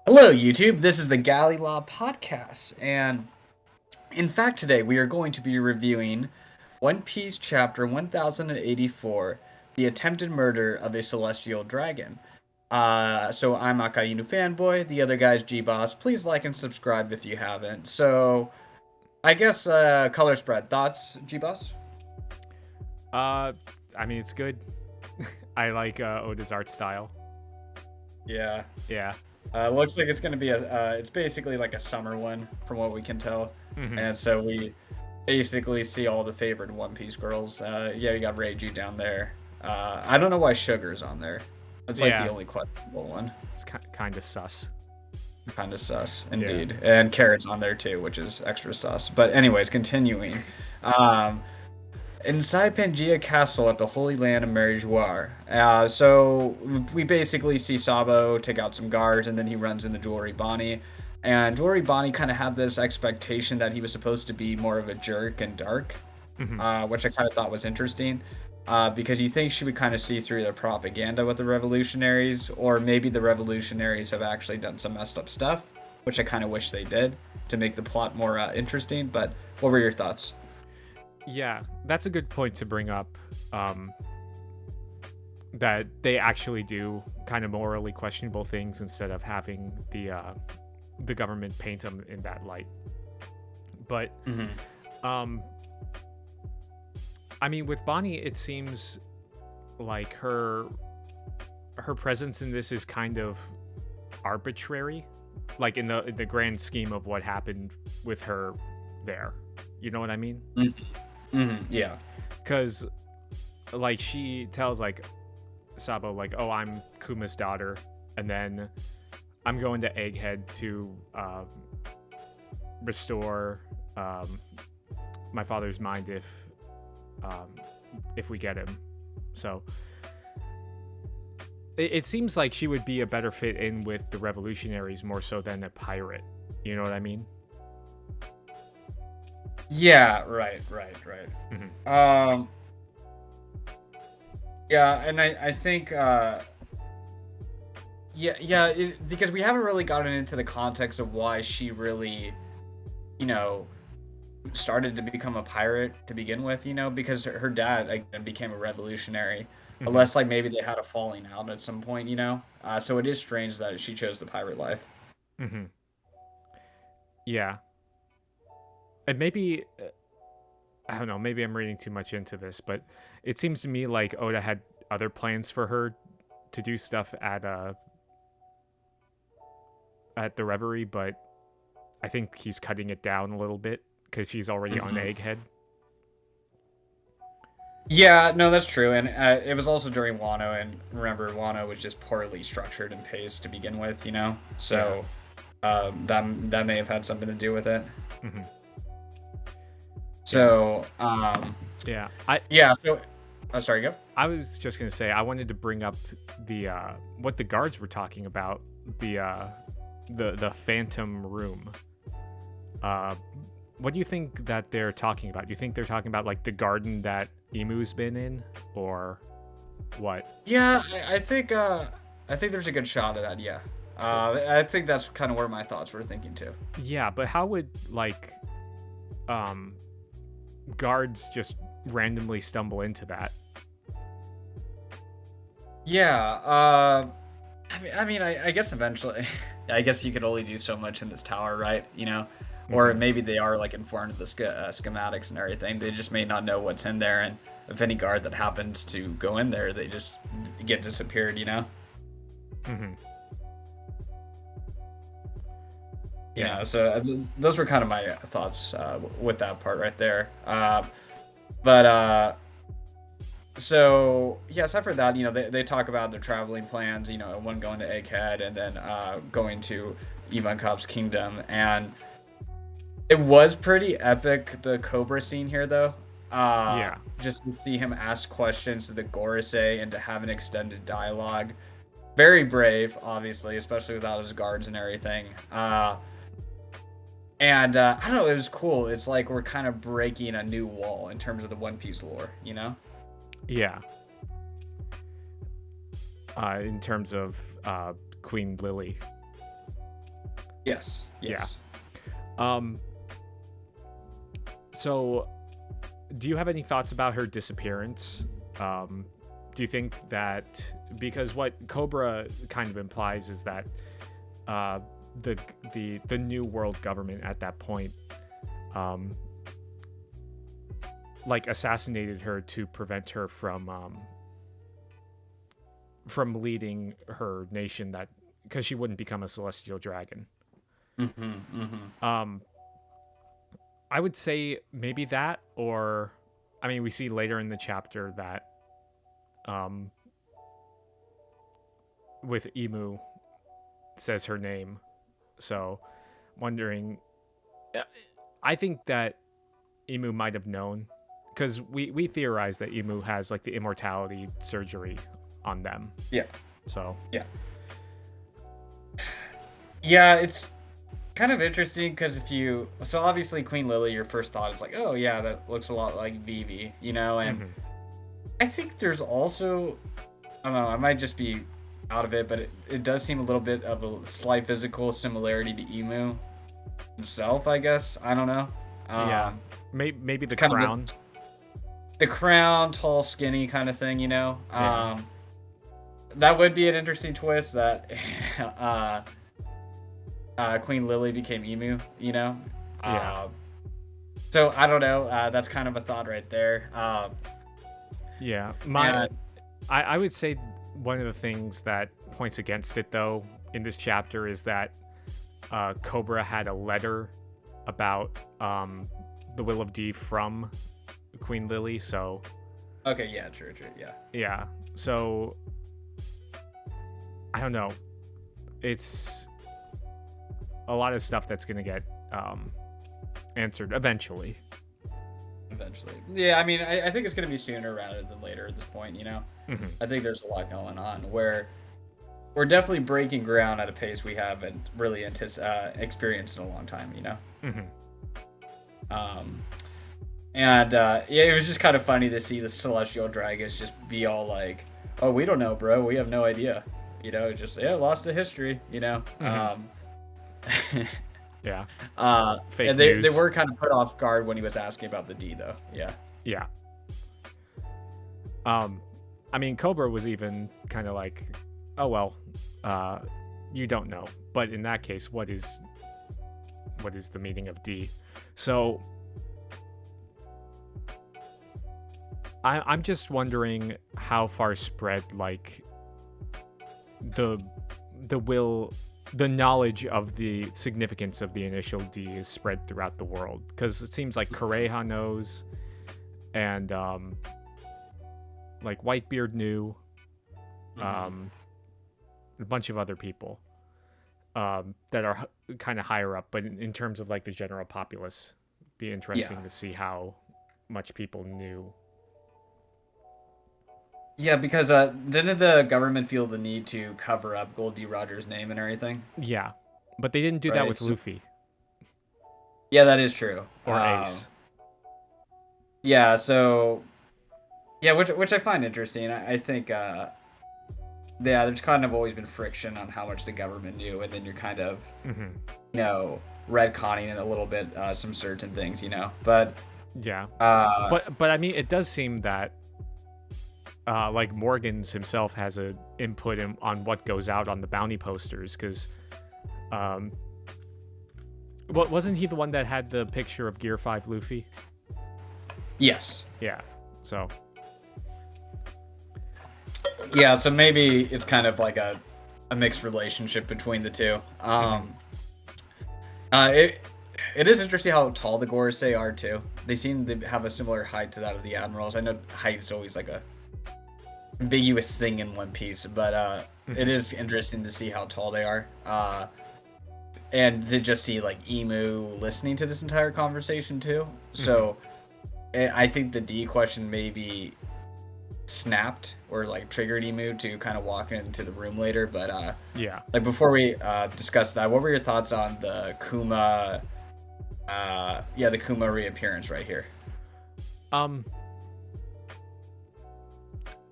Hello, YouTube. This is the Galley La Podcast, and in fact, today we are going to be reviewing One Piece Chapter 1084, The Attempted Murder of a Celestial Dragon. So I'm Akainu Fanboy, the other guy's Geboss. Please like and subscribe if you haven't. So, I guess, color spread. Thoughts, Gboss? Uh, it's good. I like Oda's art style. Yeah. Yeah. Looks like it's going to be it's basically like a summer one from what we can tell. Mm-hmm. And so we basically see all the favorite One Piece girls. Yeah, we got Reiji down there. I don't know why Sugar's on there. It's like the only questionable one. It's kind of sus. Kind of sus, indeed. Yeah. And Carrot's on there too, which is extra sus. But anyways, continuing. Inside Pangea Castle at the Holy Land of Marijuar. So we basically see Sabo take out some guards, and then he runs into Jewelry Bonnie. And Jewelry Bonnie kind of had this expectation that he was supposed to be more of a jerk and dark, which I kind of thought was interesting. Because you think she would kind of see through the propaganda with the revolutionaries, or maybe the revolutionaries have actually done some messed up stuff, which I kind of wish they did to make the plot more interesting. But what were your thoughts? Yeah, that's a good point to bring up. That they actually do kind of morally questionable things instead of having the government paint them in that light. But with Bonnie, it seems like her presence in this is kind of arbitrary, like in the grand scheme of what happened with her there. You know what I mean? Yeah. Because, like, she tells, like, Sabo, like, oh, I'm Kuma's daughter, and then I'm going to Egghead to restore my father's mind if we get him. So it seems like she would be a better fit in with the revolutionaries more so than a pirate. You know what I mean? Yeah, right. Yeah, and I think, because we haven't really gotten into the context of why she really, started to become a pirate to begin with, because her dad again became a revolutionary, unless like maybe they had a falling out at some point, so it is strange that she chose the pirate life. Yeah. And maybe, I don't know, maybe I'm reading too much into this, but it seems to me like Oda had other plans for her to do stuff at the Reverie, but I think he's cutting it down a little bit because she's already on Egghead. Yeah, no, that's true, and it was also during Wano, and remember, Wano was just poorly structured and paced to begin with, so that may have had something to do with it. So, sorry, go. I was just gonna say I wanted to bring up the what the guards were talking about, the Phantom Room. What do you think that they're talking about? Do you think they're talking about like the garden that Imu's been in, or what? Yeah, I think there's a good shot of that. Yeah, I think that's kind of where my thoughts were thinking too. Yeah, but how would like guards just randomly stumble into that? Yeah, I guess eventually, I guess you could only do so much in this tower, right? Or maybe they are like informed of the schematics and everything. They just may not know what's in there, and if any guard that happens to go in there, they just get disappeared, So those were kind of my thoughts with that part right there. So yeah, aside from that, they talk about their traveling plans. One going to Egghead and then going to Ivankop's kingdom, and it was pretty epic, the Cobra scene here, though. Just to see him ask questions to the Gorosei and to have an extended dialogue. Very brave, obviously, especially without his guards and everything. And I don't know, it was cool. It's like we're kind of breaking a new wall in terms of the One Piece lore, Yeah. In terms of Queen Lily. Yes. Yes. Yeah. So, do you have any thoughts about her disappearance? Do you think that, because what Cobra kind of implies is that the new world government at that point like assassinated her to prevent her from leading her nation, that because she wouldn't become a celestial dragon. I would say maybe that, or I mean, we see later in the chapter that with Emu says her name, so wondering, I think that Emu might have known, because we theorize that Emu has like the immortality surgery on them. Yeah. So yeah, it's kind of interesting because so obviously Queen Lily, your first thought is like, oh yeah, that looks a lot like Vivi, and I think there's also, I don't know, I might just be out of it, but it does seem a little bit of a slight physical similarity to Emu himself, I guess. I don't know. Yeah, maybe the crown. The crown, tall, skinny kind of thing, Yeah. That would be an interesting twist that Queen Lily became Emu, Yeah. So I don't know. That's kind of a thought right there. Yeah. I would say one of the things that points against it, though, in this chapter is that Cobra had a letter about the Will of D from Queen Lily, so... Okay, yeah, true, yeah. Yeah, so... I don't know. It's a lot of stuff that's going to get answered eventually. Yeah, I mean, I think it's going to be sooner rather than later at this point, I think there's a lot going on where we're definitely breaking ground at a pace we haven't really experienced in a long time, And yeah, it was just kind of funny to see the celestial dragons just be all like, oh, we don't know, bro, we have no idea, just lost to history, Yeah. Fake and they were kind of put off guard when he was asking about the D, though. Yeah. I mean, Cobra was even kind of like, oh well, you don't know, but in that case, what is the meaning of D? So I'm just wondering how far spread like the knowledge of the significance of the initial D is spread throughout the world, because it seems like Kureha knows, and like Whitebeard knew, a bunch of other people that are kind of higher up, but in terms of like the general populace, be interesting to see how much people knew. Yeah, because didn't the government feel the need to cover up Gold D. Rogers' name and everything? Yeah, but they didn't do that with Luffy. Yeah, that is true. Or Ace. Yeah, so... Yeah, which I find interesting. I think, there's kind of always been friction on how much the government knew, and then you're kind of, retconning it a little bit, some certain things, But... Yeah. But I mean, it does seem that like Morgans himself has an input on what goes out on the bounty posters, because wasn't he the one that had the picture of Gear 5 Luffy? Yes. Yeah, so maybe it's kind of like a mixed relationship between the two. It is interesting how tall the Gorosei are too. They seem to have a similar height to that of the Admirals. I know height is always like a ambiguous thing in One Piece, but it is interesting to see how tall they are, and to just see like Emu listening to this entire conversation too. So I think the D question maybe snapped or like triggered Emu to kind of walk into the room later, but like before we discuss that, what were your thoughts on the Kuma the Kuma reappearance right here?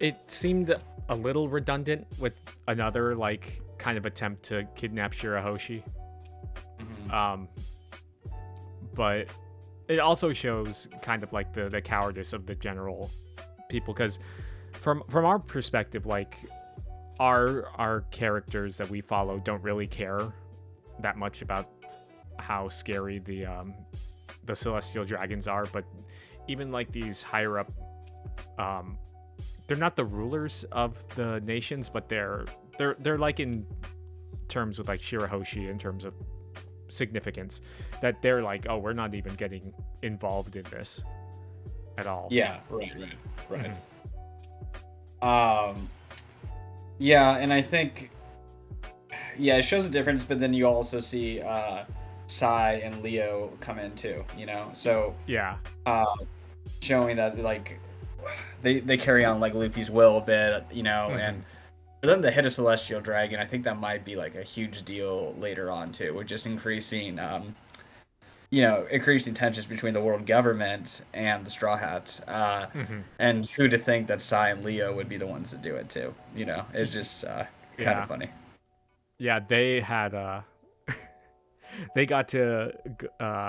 It seemed a little redundant with another, like, kind of attempt to kidnap Shirahoshi. But it also shows kind of like the cowardice of the general people, because from our perspective, like our characters that we follow don't really care that much about how scary the celestial dragons are. But even like these higher up, they're not the rulers of the nations, but they're like in terms with like Shirahoshi, in terms of significance, that they're like, oh, we're not even getting involved in this at all. Yeah, right. Yeah, and I think, yeah, it shows a difference, but then you also see Sai and Leo come in too, you know? So yeah, showing that like they carry on like Luffy's will a bit, you know, and for them to hit a celestial dragon, I think that might be like a huge deal later on too, with just increasing increasing tensions between the world government and the Straw Hats. And who to think that Sai and Leo would be the ones to do it too, you know? It's just kind of funny. Yeah, they had they got to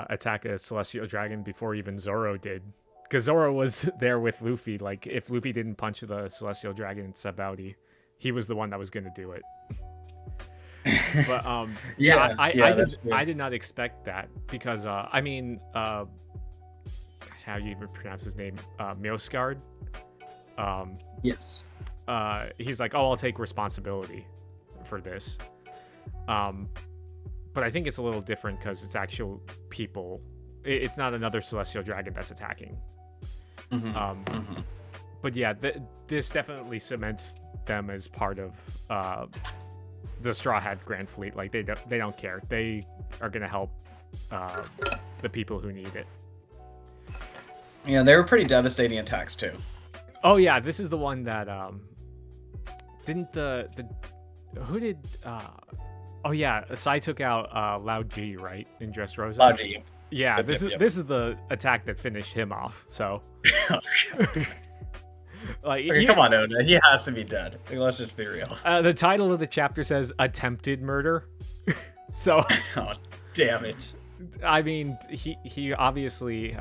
attack a celestial dragon before even Zoro did, because Zoro was there with Luffy. Like, if Luffy didn't punch the celestial dragon in Sabaody, he was the one that was going to do it. But I did not expect that, because how do you even pronounce his name? Mjosgard. Yes. He's like, oh, I'll take responsibility for this. But I think it's a little different because it's actual people. It's not another celestial dragon that's attacking. But yeah, this definitely cements them as part of the Straw Hat Grand Fleet. Like, they don't care. They are gonna help the people who need it. Yeah, they were pretty devastating attacks too. Oh yeah, this is the one that didn't Sai took out Lao G, right, in Dressrosa? Lao G. Yeah, Yep. This is the attack that finished him off. So like, okay, come on, Oda. He has to be dead. Like, let's just be real. The title of the chapter says attempted murder. So oh, damn it. I mean, he obviously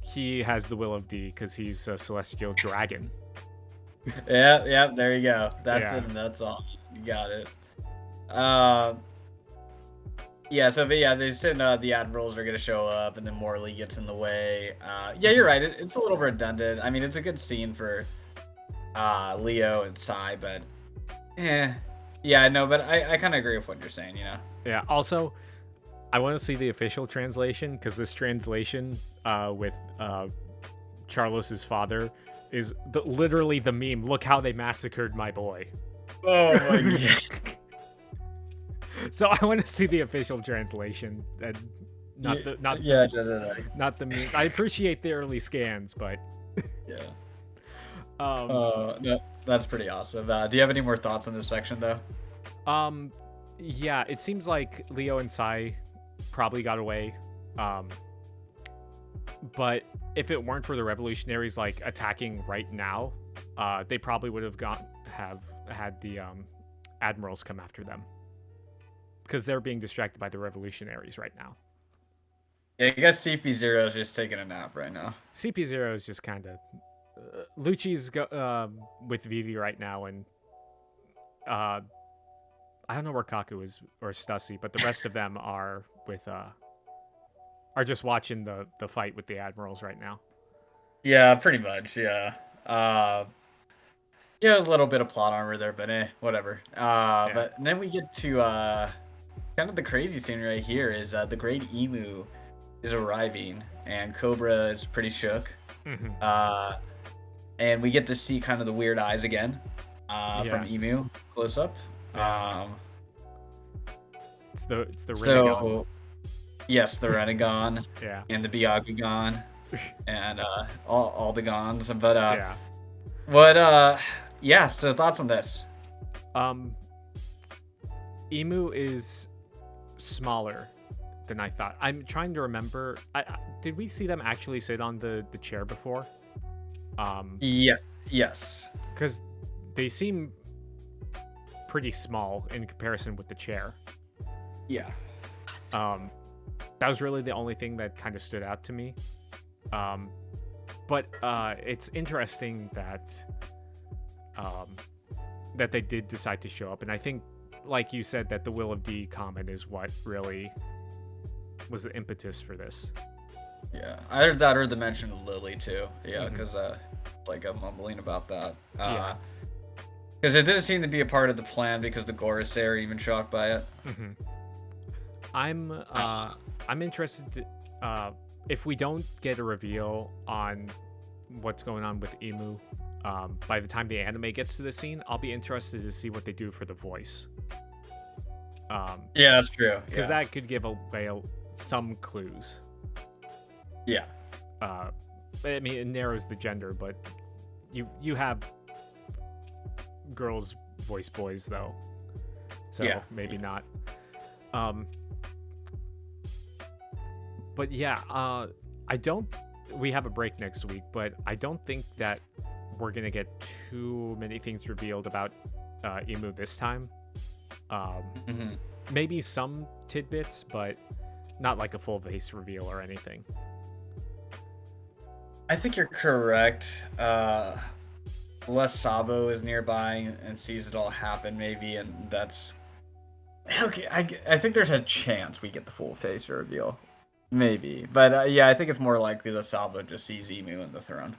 he has the will of D because he's a celestial dragon. Yeah, there you go. That's it, and that's all. You got it. They said the admirals are gonna show up, and then Morley gets in the way. Yeah, you're right. It's a little redundant. I mean, it's a good scene for Leo and Sai, but but I kind of agree with what you're saying. You know. Yeah. Also, I want to see the official translation, because this translation with Charlos's father is literally the meme. Look how they massacred my boy. Oh my god. So I want to see the official translation, and not the meme. I appreciate the early scans, but yeah. No, that's pretty awesome. Do you have any more thoughts on this section though? Yeah, it seems like Leo and Sai probably got away. But if it weren't for the revolutionaries like attacking right now, they probably would have had the admirals come after them, because they're being distracted by the revolutionaries right now. Yeah, I guess CP0 is just taking a nap right now. CP0 is just kind of Lucci's with Vivi right now, and I don't know where Kaku is, or Stussy, but the rest of them are with are just watching the fight with the admirals right now. Yeah, pretty much. Yeah. Yeah, a little bit of plot armor there, but whatever. But then we get to kind of the crazy scene right here is the Great Emu is arriving, and Cobra is pretty shook. And we get to see kind of the weird eyes again from Emu close up. It's the Renegon. Yes, the Renegon. Yeah. And the Byakugan. And all the Gons. But so thoughts on this? Emu is smaller than I thought. I'm trying to remember. Did we see them actually sit on the chair before? Yes. Because they seem pretty small in comparison with the chair. Yeah. That was really the only thing that kind of stood out to me. But it's interesting that that they did decide to show up, and I think, like you said, that the Will of D comment is what really was the impetus for this. Yeah, I heard that, or the mention of Lily too. Yeah, because like I'm mumbling about that. Yeah. Because it didn't seem to be a part of the plan because the Gorys are even shocked by it. I'm interested to, if we don't get a reveal on what's going on with Emu by the time the anime gets to the scene, I'll be interested to see what they do for the voice. Yeah, that's true. Because that could give away some clues. Yeah. I mean, it narrows the gender, but you have girls voice boys though, so maybe not. But yeah, we have a break next week, but I don't think that we're gonna get too many things revealed about Emu this time. Maybe some tidbits, but not like a full face reveal or anything. I think you're correct. Unless Sabo is nearby and sees it all happen, maybe, and that's okay. I think there's a chance we get the full face reveal, maybe, but yeah, I think it's more likely that Sabo just sees Emu in the throne,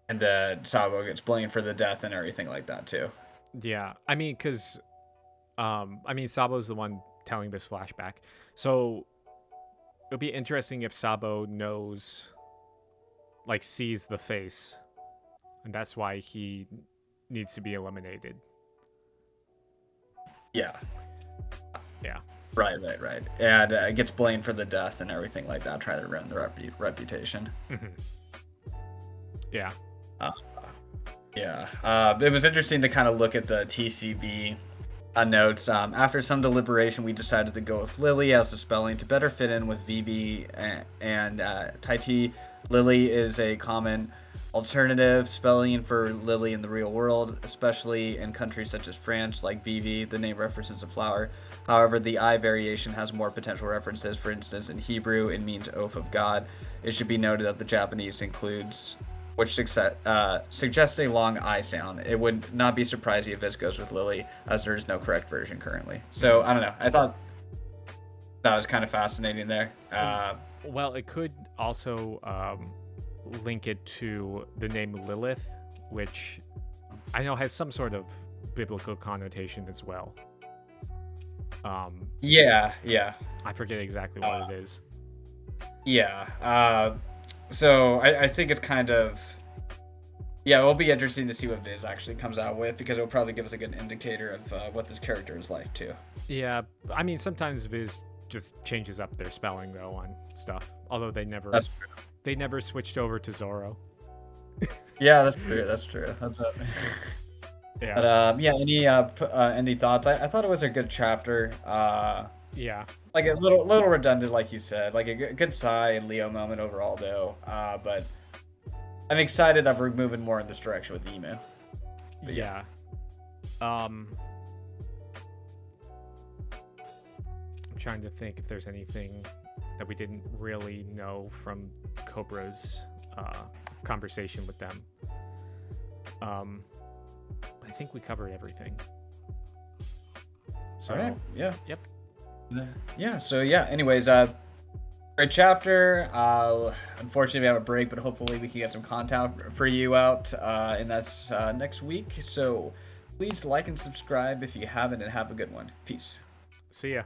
and that Sabo gets blamed for the death and everything like that too. Yeah, I mean, because Sabo's the one telling this flashback, so it'll be interesting if Sabo knows, like, sees the face, and that's why he needs to be eliminated. Yeah. Yeah. Right. And gets blamed for the death and everything like that, trying to ruin the reputation. Yeah. It was interesting to kind of look at the TCB notes. After some deliberation, we decided to go with Lily as the spelling to better fit in with VB and Taiti. Lily is a common alternative spelling for Lily in the real world, especially in countries such as France, like Vivi. The name references a flower. However, the I variation has more potential references. For instance, in Hebrew, it means oath of God. It should be noted that the Japanese includes, which suggests a long I sound. It would not be surprising if this goes with Lily, as there is no correct version currently. So, I don't know. I thought that was kind of fascinating there. Well, it could also link it to the name Lilith, which I know has some sort of biblical connotation as well. Yeah. I forget exactly what it is. Yeah. So I think it's kind of, it'll be interesting to see what Viz actually comes out with, because it'll probably give us a good indicator of what this character is like too. Yeah, I mean, sometimes Viz just changes up their spelling though on stuff, although they never switched over to Zoro. Yeah, that's true. That's it. Yeah. But any thoughts? I thought it was a good chapter. Yeah. Like a little redundant, like you said. Like a good Sai and Leo moment overall, though. But I'm excited that we're moving more in this direction with Emu. But yeah. I'm trying to think if there's anything that we didn't really know from Cobra's conversation with them. I think we covered everything. So, all right. Yeah. Yep. Anyways, great chapter. Unfortunately, we have a break, but hopefully we can get some content for you out in this next week. So please like and subscribe if you haven't, and have a good one. Peace. See ya.